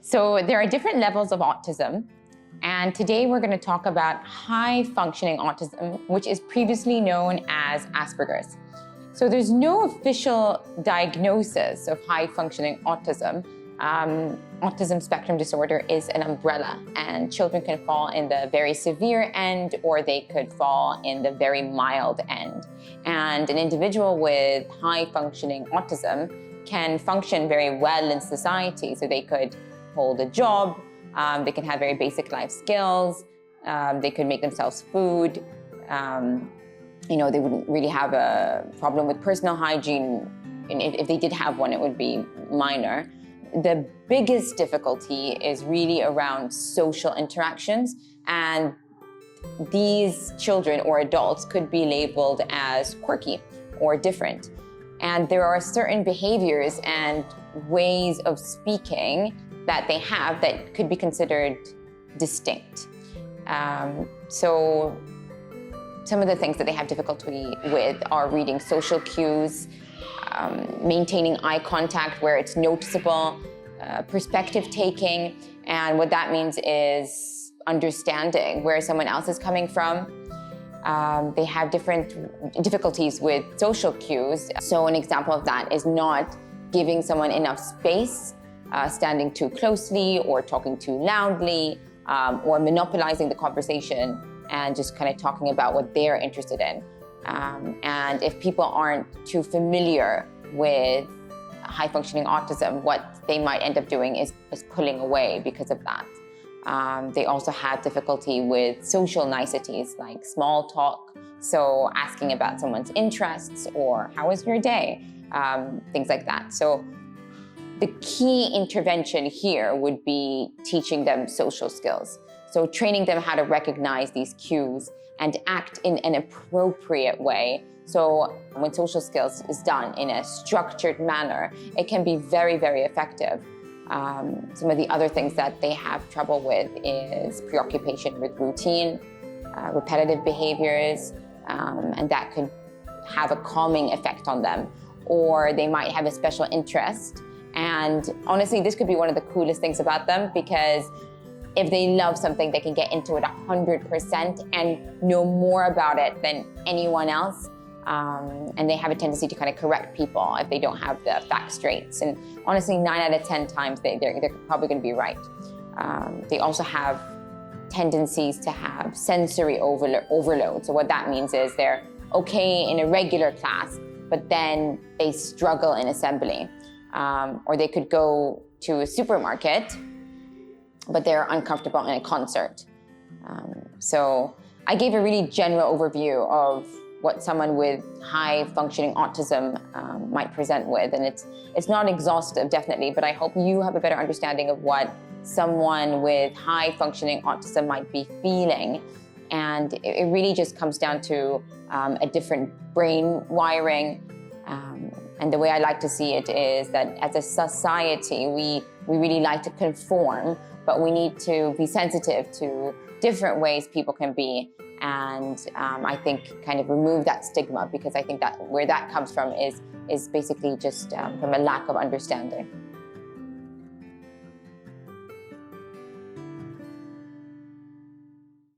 So there are different levels of autism, and today we're going to talk about high-functioning autism, which is previously known as Asperger's. So there's no official diagnosis of high-functioning autism. Autism spectrum disorder is an umbrella, and children can fall in the very severe end, or they could fall in the very mild end. And an individual with high-functioning autism can function very well in society. So they could hold a job, they can have very basic life skills, they could make themselves food, they wouldn't really have a problem with personal hygiene. And if they did have one, it would be minor. The biggest difficulty is really around social interactions, and these children or adults could be labeled as quirky or different. And there are certain behaviors and ways of speaking that they have that could be considered distinct. So some of the things that they have difficulty with are reading social cues, maintaining eye contact where it's noticeable, perspective taking, and what that means is understanding where someone else is coming from. They have different difficulties with social cues. So an example of that is not giving someone enough space, standing too closely or talking too loudly, or monopolizing the conversation and just kind of talking about what they're interested in. And if people aren't too familiar with high-functioning autism, what they might end up doing is pulling away because of that. They also have difficulty with social niceties like small talk, so asking about someone's interests or how was your day, things like that. So the key intervention here would be teaching them social skills. So training them how to recognize these cues and act in an appropriate way. So when social skills is done in a structured manner, it can be very, very effective. Some of the other things that they have trouble with is preoccupation with routine, repetitive behaviors, and that could have a calming effect on them. Or they might have a special interest. And honestly, this could be one of the coolest things about them, because if they love something, they can get into it 100% and know more about it than anyone else. And they have a tendency to kind of correct people if they don't have the facts straight. And honestly, 9 out of 10 times they're probably going to be right. They also have tendencies to have sensory overload. So what that means is they're okay in a regular class, but then they struggle in assembly. Or they could go to a supermarket, but they're uncomfortable in a concert. So I gave a really general overview of what someone with high-functioning autism might present with. And it's not exhaustive, definitely, but I hope you have a better understanding of what someone with high-functioning autism might be feeling. And it really just comes down to a different brain wiring. And the way I like to see it is that as a society, we really like to conform, but we need to be sensitive to different ways people can be. And I think kind of remove that stigma, because I think that where that comes from is basically just from a lack of understanding.